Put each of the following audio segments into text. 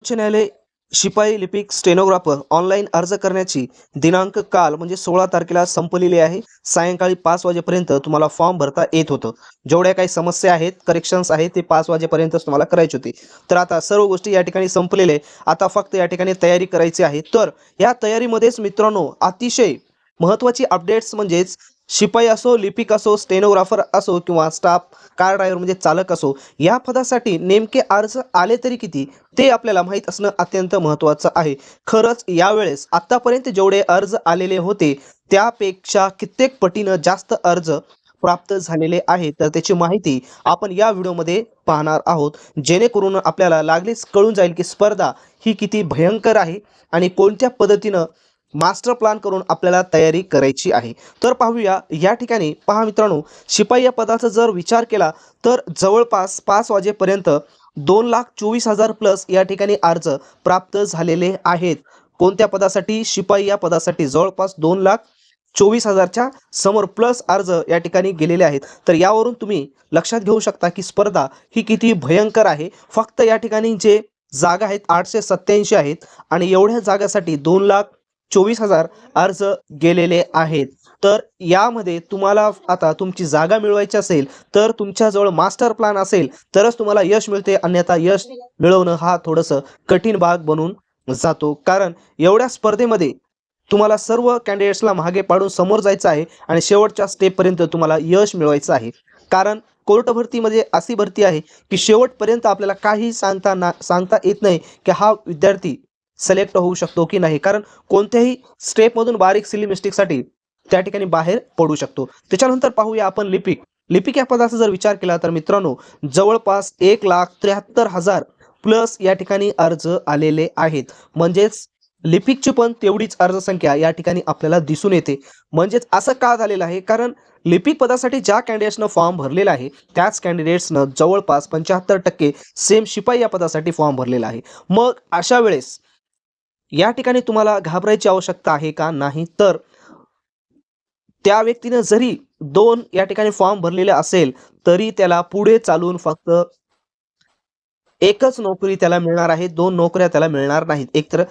उच्च न्यायालय शिपाई लिपिक स्टेनोग्राफर ऑनलाईन अर्ज करण्याची दिनांक काल म्हणजे 16 तारखेला संपलेली आहे. सायंकाळी 5 वाजेपर्यंत तुम्हाला फॉर्म भरता येत होतं. जेवढ्या काही समस्या आहेत, करेक्शन्स आहेत ते 5 वाजेपर्यंतच तुम्हाला करायची होती. तर आता सर्व गोष्टी या ठिकाणी संपलेल्या आहे. आता फक्त या ठिकाणी तयारी करायची आहे. तर या तयारीमध्येच मित्रांनो अतिशय महत्त्वाची अपडेट्स म्हणजेच शिपाई असो, लिपिक असो, स्टेनोग्राफर असो किंवा स्टाफ कार ड्रायव्हर म्हणजे चालक असो, या पदासाठी नेमके अर्ज आले तरी किती ते आपल्याला माहीत असणं अत्यंत महत्त्वाचं आहे. खरंच यावेळेस आतापर्यंत जेवढे अर्ज आलेले होते त्यापेक्षा कित्येक पटीनं जास्त अर्ज प्राप्त झालेले आहेत. तर त्याची माहिती आपण या व्हिडिओमध्ये पाहणार आहोत, जेणेकरून आपल्याला लागलीच कळून जाईल की स्पर्धा ही किती भयंकर आहे आणि कोणत्या पद्धतीनं मास्टर प्लॅन करून आपल्याला तयारी करायची आहे. तर पाहूया या ठिकाणी. पहा मित्रांनो, शिपाई या पदाचा जर विचार केला तर जवळपास 5 वाजेपर्यंत 2,24,000 प्लस या ठिकाणी अर्ज प्राप्त झालेले आहेत. कोणत्या पदासाठी? शिपाई या पदासाठी जवळपास 2,24,000च्या समोर प्लस अर्ज या ठिकाणी गेलेले आहेत. तर यावरून तुम्ही लक्षात घेऊ शकता की स्पर्धा ही किती भयंकर आहे. फक्त या ठिकाणी जे जागा आहेत 887 आहेत आणि एवढ्या जागासाठी 2,24,000 अर्ज गेलेले आहेत. तर यामध्ये तुम्हाला आता तुमची जागा मिळवायची असेल तर तुमच्याजवळ मास्टर प्लॅन असेल तरच तुम्हाला यश मिळते, अन्यथा यश मिळवणं हा थोडंसं कठीण भाग बनून जातो. कारण एवढ्या स्पर्धेमध्ये तुम्हाला सर्व कॅन्डिडेट्सला मागे पाडून समोर जायचं आहे आणि शेवटच्या स्टेपपर्यंत तुम्हाला यश मिळवायचं आहे. कारण कोर्ट भरतीमध्ये अशी भरती आहे की शेवटपर्यंत आपल्याला काही सांगता येत नाही की हा विद्यार्थी सिलेक्ट होऊ शकतो की नाही. कारण कोणत्याही स्टेपमधून बारीक सिली मिस्टेकसाठी त्या ठिकाणी बाहेर पडू शकतो. त्याच्यानंतर पाहूया आपण लिपिक. लिपिक या पदाचा जर विचार केला तर मित्रांनो जवळपास 1,73,000 प्लस या ठिकाणी अर्ज आलेले आहेत. म्हणजेच लिपिकची पण तेवढीच अर्जसंख्या या ठिकाणी आपल्याला दिसून येते. म्हणजेच असं का झालेलं आहे? कारण लिपिक पदासाठी ज्या कॅन्डिडेट्सनं फॉर्म भरलेला आहे त्याच कॅन्डिडेट्सनं जवळपास 75% सेम शिपाई या पदासाठी फॉर्म भरलेला आहे. मग अशा वेळेस या ठिकाणी तुम्हाला घाबरायची आवश्यकता आहे का? नाही. तर त्या व्यक्तीने जरी 2 या ठिकाणी फॉर्म भरलेले असेल तरी त्याला पुढे चालून फक्त एकच नोकरी त्याला मिळणार आहे, 2 नोकऱ्या त्याला मिळणार नाहीत. एकतर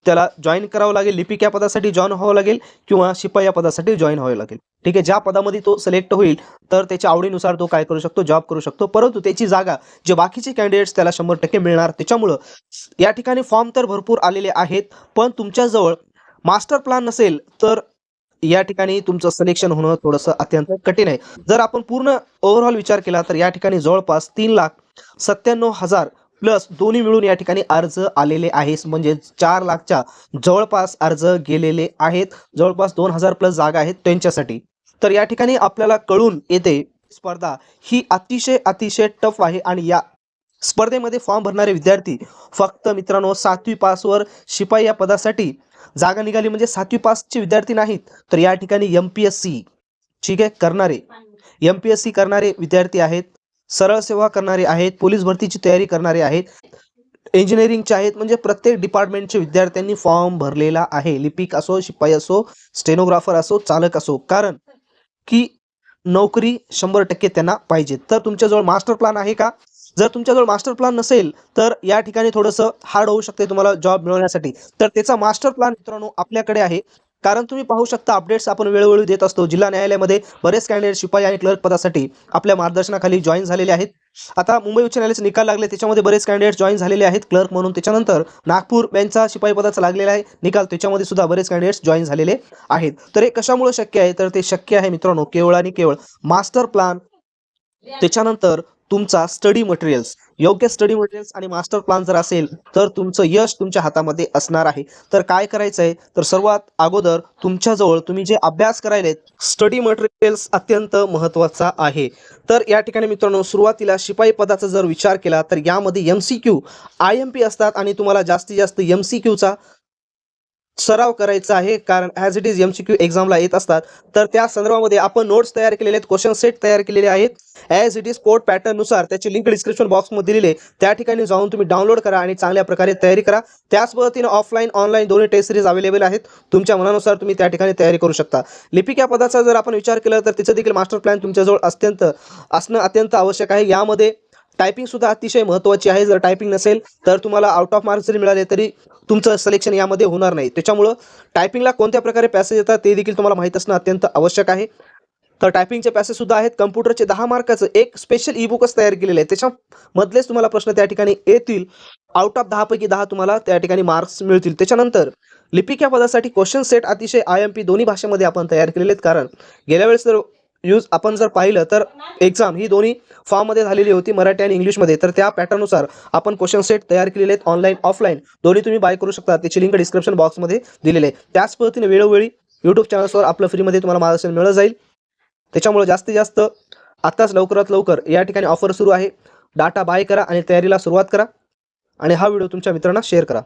त्याला जॉइन करावं लागेल, लिपिक या पदासाठी जॉइन व्हावं लागेल किंवा शिपाई या पदासाठी जॉइन व्हावं लागेल. ठीक आहे. ज्या पदामध्ये तो सिलेक्ट होईल तर त्याच्या आवडीनुसार तो काय करू शकतो? जॉब करू शकतो. परंतु त्याची जागा जे बाकीचे कॅन्डिडेट्स त्याला 100% मिळणार. त्याच्यामुळं या ठिकाणी फॉर्म तर भरपूर आलेले आहेत, पण तुमच्याजवळ मास्टर प्लॅन नसेल तर या ठिकाणी तुमचं सिलेक्शन होणं थोडंसं अत्यंत कठीण आहे. जर आपण पूर्ण ओव्हरऑल विचार केला तर या ठिकाणी जवळपास 3,97,000 प्लस दोन्ही मिळून या ठिकाणी अर्ज आलेले आहेत. म्हणजे 4,00,000च्या जवळपास अर्ज गेलेले आहेत. जवळपास 2,000 प्लस जागा आहेत त्यांच्यासाठी. तर या ठिकाणी आपल्याला कळून येते स्पर्धा ही अतिशय अतिशय टफ आहे आणि या स्पर्धेमध्ये फॉर्म भरणारे विद्यार्थी फक्त मित्रांनो 7वी पासवर शिपाई या पदासाठी जागा निघाली म्हणजे 7वी पासचे विद्यार्थी नाहीत, तर या ठिकाणी एमपीएससी ठीक आहे करणारे, एमपीएससी करणारे विद्यार्थी आहेत, सरळ सेवा करणारे आहेत, पोलीस भरतीची तयारी करणारे आहेत, इंजिनिअरिंगचे आहेत. म्हणजे प्रत्येक डिपार्टमेंटचे विद्यार्थ्यांनी फॉर्म भरलेला आहे. लिपिक असो, शिपाई असो, स्टेनोग्राफर असो, चालक असो. कारण की नोकरी 100% त्यांना पाहिजे. तर तुमच्याजवळ मास्टर प्लॅन आहे का? जर तुमच्याजवळ मास्टर प्लॅन नसेल तर या ठिकाणी थोडंसं हार्ड होऊ शकते तुम्हाला जॉब मिळवण्यासाठी. तर त्याचा मास्टर प्लॅन मित्रांनो आपल्याकडे आहे. कारण तुम्ही पाहू शकता अपडेट्स आपण वेळोवेळी देत असतो. जिल्हा न्यायालयामध्ये बरेच कॅन्डिडेट शिपाई आणि क्लर्क पदासाठी आपल्या मार्गदर्शनाखाली जॉईन झालेले आहेत. आता मुंबई उच्च न्यायालयाचे निकाल लागले त्याच्यामध्ये बरेच कॅन्डिडेट जॉईन झालेले आहेत क्लर्क म्हणून. त्याच्यानंतर नागपूर बेंचचा शिपाई पदाचा लागलेला आहे निकाल, त्याच्यामध्ये सुद्धा बरेच कॅन्डिडेट्स जॉईन झालेले आहेत. तर हे कशामुळे शक्य आहे? तर ते शक्य आहे मित्रांनो केवळ आणि केवळ मास्टर प्लॅन, त्याच्यानंतर तुमचा स्टडी मटेरियल्स, योग्य स्टडी मटेरियल्स आणि मास्टर प्लॅन जर असेल तर तुमचं यश तुमच्या हातामध्ये असणार आहे. तर काय करायचं आहे? तर सर्वात अगोदर तुमच्याजवळ तुम्ही जे अभ्यास करायलेत स्टडी मटेरियल्स अत्यंत महत्त्वाचा आहे. तर या ठिकाणी मित्रांनो सुरुवातीला शिपाई पदाचा जर विचार केला तर यामध्ये MCQ, IMP असतात आणि तुम्हाला जास्तीत जास्त MCQचा सराव करायचा आहे. कारण ॲज इट इज MCQ एक्झामला येत असतात. तर त्या संदर्भामध्ये आपण नोट्स तयार केलेले आहेत, क्वेश्चन सेट तयार केलेले आहेत. ॲज इट इज कोड पॅटर्ननुसार त्याची लिंक डिस्क्रिप्शन बॉक्समध्ये दिलेली आहे. त्या ठिकाणी जाऊन तुम्ही डाउनलोड करा आणि चांगल्या प्रकारे तयारी करा. त्याच पद्धतीने ऑफलाईन ऑनलाईन दोन्ही टेस्ट सिरीज अवेलेबल आहेत. तुमच्या मनानुसार तुम्ही त्या ठिकाणी तयारी करू शकता. लिपिक या पदाचा जर आपण विचार केला तर तिचं देखील मास्टर प्लॅन तुमच्याजवळ असणं अत्यंत आवश्यक आहे. यामध्ये टायपिंग सुद्धा अतिशय महत्त्वाची आहे. जर टायपिंग नसेल तर तुम्हाला आउट ऑफ मार्क्स जरी मिळाले तरी तुमचं सिलेक्शन यामध्ये होणार नाही. त्याच्यामुळं टायपिंगला कोणत्या प्रकारे पॅसेज येतात ते देखील तुम्हाला माहीत असणं अत्यंत आवश्यक आहे. तर टायपिंगचे पॅसेज सुद्धा आहेत. कम्प्युटरचे 10 मार्काचं एक स्पेशल ई बुकच तयार केलेलं आहे. त्याच्यामधलेच तुम्हाला प्रश्न त्या ठिकाणी येतील. आउट ऑफ 10 पैकी 10 तुम्हाला त्या ठिकाणी मार्क्स मिळतील. त्याच्यानंतर लिपिक या पदासाठी क्वेश्चन सेट अतिशय IMP दोन्ही भाषेमध्ये आपण तयार केलेले आहेत. कारण गेल्या वेळेस आपण जर पाहिलं तर एक्झाम ही दोन्ही फॉर्ममध्ये झालेली होती, मराठी आणि इंग्लिशमध्ये. तर त्या पॅटर्ननुसार आपण क्वेश्चन सेट तयार केलेले आहेत. ऑनलाईन ऑफलाईन दोन्ही तुम्ही बाय करू शकता. त्याची लिंक डिस्क्रिप्शन बॉक्समध्ये दिलेली आहे. त्याच पद्धतीने वेळोवेळी यूट्यूब चॅनल्सवर आपलं फ्रीमध्ये तुम्हाला मार्गदर्शन मिळत जाईल. त्याच्यामुळे जास्तीत जास्त आत्ताच लवकरात लवकर या ठिकाणी ऑफर सुरू आहे. डाटा बाय करा आणि तयारीला सुरुवात करा आणि हा व्हिडिओ तुमच्या मित्रांना शेअर करा.